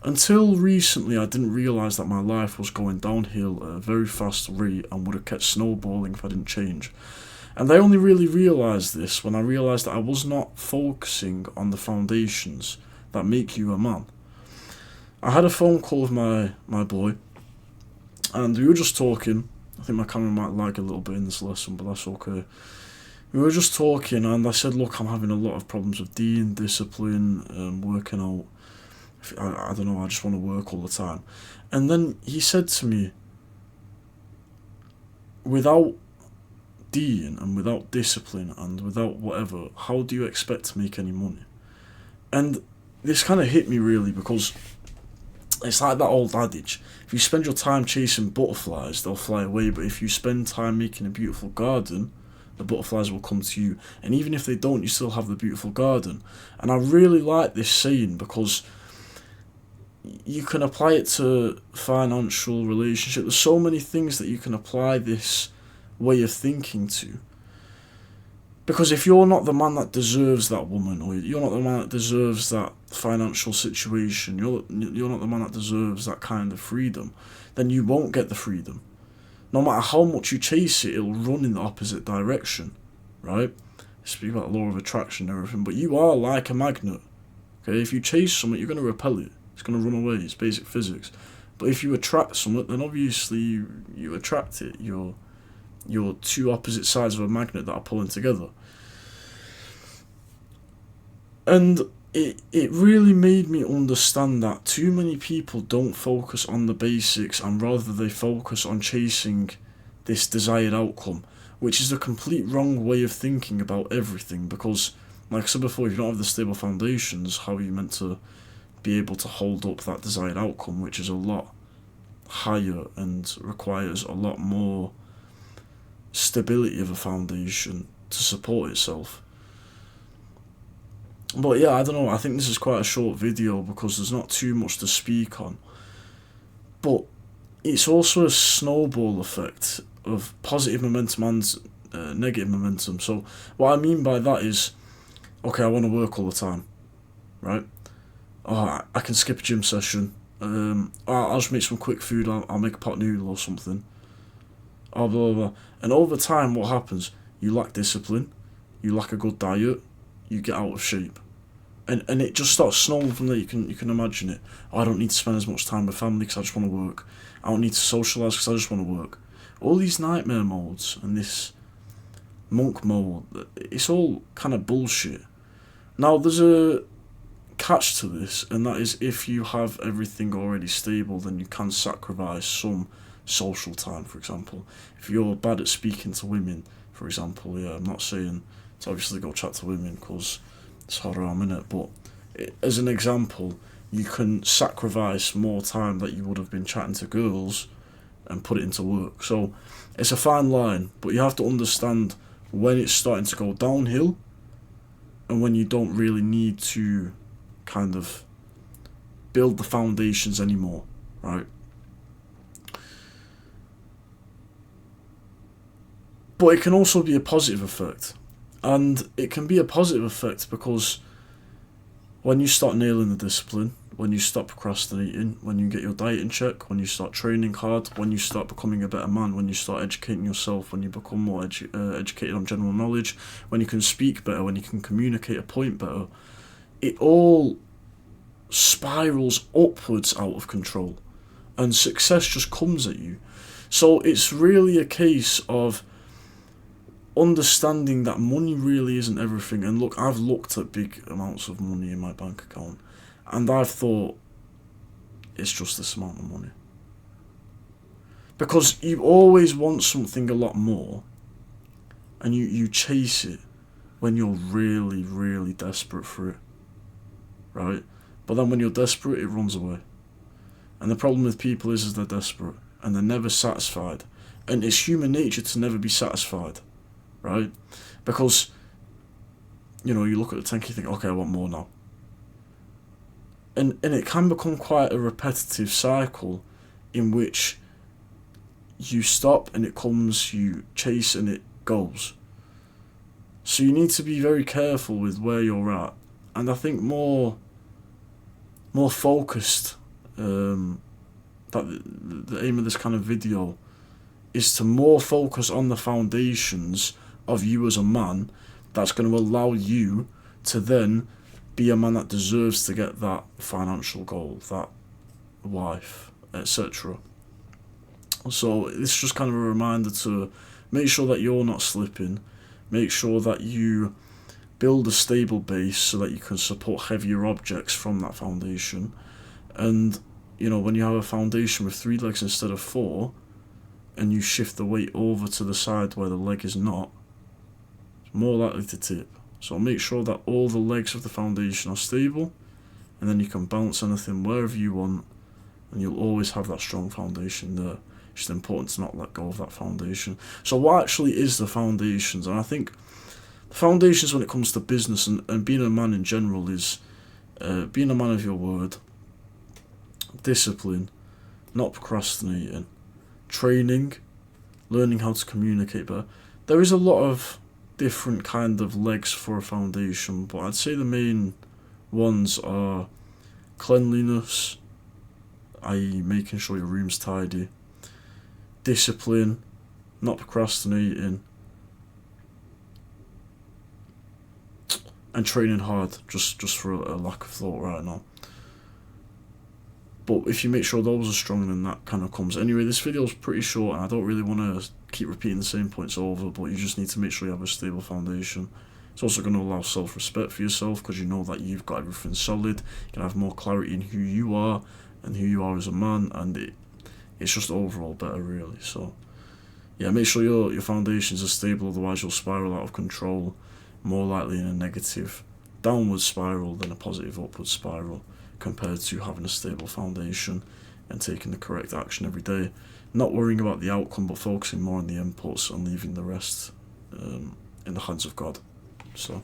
Until recently, I didn't realise that my life was going downhill at a very fast rate and would have kept snowballing if I didn't change. And I only really realised this when I realised that I was not focusing on the foundations that make you a man. I had a phone call with my boy, and we were just talking. I think my camera might lag a little bit in this lesson, but that's okay. We were just talking, and I said, look, I'm having a lot of problems with discipline, working out. I don't know, I just want to work all the time. And then he said to me, without Dean and without discipline and without whatever, how do you expect to make any money? And this kind of hit me really, because it's like that old adage: if you spend your time chasing butterflies, they'll fly away, but if you spend time making a beautiful garden, the butterflies will come to you. And even if they don't, you still have the beautiful garden. And I really like this saying, because you can apply it to financial relationship. There's so many things that you can apply this way of thinking to. Because if you're not the man that deserves that woman, or you're not the man that deserves that financial situation, you're not the man that deserves that kind of freedom, then you won't get the freedom. No matter how much you chase it, it'll run in the opposite direction, right? Speak about the law of attraction and everything, but you are like a magnet. Okay, if you chase something, you're going to repel it. It's going to run away. It's basic physics. But if you attract something, then obviously you attract it. You're two opposite sides of a magnet that are pulling together. And it really made me understand that too many people don't focus on the basics, and rather they focus on chasing this desired outcome, which is a complete wrong way of thinking about everything. Because, like I said before, if you don't have the stable foundations, how are you meant to be able to hold up that desired outcome, which is a lot higher and requires a lot more stability of a foundation to support itself? But yeah, I don't know, I think this is quite a short video because there's not too much to speak on. But it's also a snowball effect of positive momentum and negative momentum. So what I mean by that is, okay, I want to work all the time, right? Oh, I can skip a gym session. I'll just make some quick food. I'll make a pot noodle or something. Oh, blah, blah, blah. And over time, what happens? You lack discipline. You lack a good diet. You get out of shape. And it just starts snowing from there. You can imagine it. Oh, I don't need to spend as much time with family because I just want to work. I don't need to socialise because I just want to work. All these nightmare modes and this monk mode, it's all kind of bullshit. Now, there's a catch to this, and that is, if you have everything already stable, then you can sacrifice some social time. For example, if you're bad at speaking to women, for example, yeah, I'm not saying to obviously go chat to women because it's hard around, innit, but as an example, you can sacrifice more time that you would have been chatting to girls and put it into work. So it's a fine line, but you have to understand when it's starting to go downhill and when you don't really need to kind of build the foundations anymore, right? But it can also be a positive effect. And it can be a positive effect because when you start nailing the discipline, when you stop procrastinating, when you get your diet in check, when you start training hard, when you start becoming a better man, when you start educating yourself, when you become more educated on general knowledge, when you can speak better, when you can communicate a point better, it all spirals upwards out of control and success just comes at you. So it's really a case of understanding that money really isn't everything. And look, I've looked at big amounts of money in my bank account and I've thought it's just this amount of money, because you always want something a lot more and you chase it when you're really, really desperate for it, right? But then when you're desperate, it runs away. And the problem with people is they're desperate and they're never satisfied. And it's human nature to never be satisfied, right? Because, you know, you look at the tank, you think, okay, I want more now. And it can become quite a repetitive cycle in which you stop and it comes, you chase and it goes. So you need to be very careful with where you're at. And I think more focused that the aim of this kind of video is to more focus on the foundations of you as a man, that's going to allow you to then be a man that deserves to get that financial goal, that wife, etc. So it's just kind of a reminder to make sure that you're not slipping, make sure that you build a stable base so that you can support heavier objects from that foundation. And when you have a foundation with 3 legs instead of 4, and you shift the weight over to the side where the leg is not, it's more likely to tip. So make sure that all the legs of the foundation are stable, and then you can bounce anything wherever you want, and you'll always have that strong foundation there. It's just important to not let go of that foundation. So what actually is the foundations? And I think the foundations when it comes to business and being a man in general is being a man of your word, discipline, not procrastinating, training, learning how to communicate better. There is a lot of different kind of legs for a foundation, but I'd say the main ones are cleanliness, i.e. making sure your room's tidy, discipline, not procrastinating, and training hard, just for a lack of thought right now. But if you make sure those are strong, then that kind of comes. Anyway, this video is pretty short, and I don't really want to keep repeating the same points over, but you just need to make sure you have a stable foundation. It's also going to allow self-respect for yourself, because you know that you've got everything solid. You can have more clarity in who you are and who you are as a man, and it's just overall better, really. So, yeah, make sure your foundations are stable, otherwise you'll spiral out of control, more likely in a negative downward spiral than a positive upward spiral, compared to having a stable foundation and taking the correct action every day, not worrying about the outcome but focusing more on the inputs and leaving the rest in the hands of God. So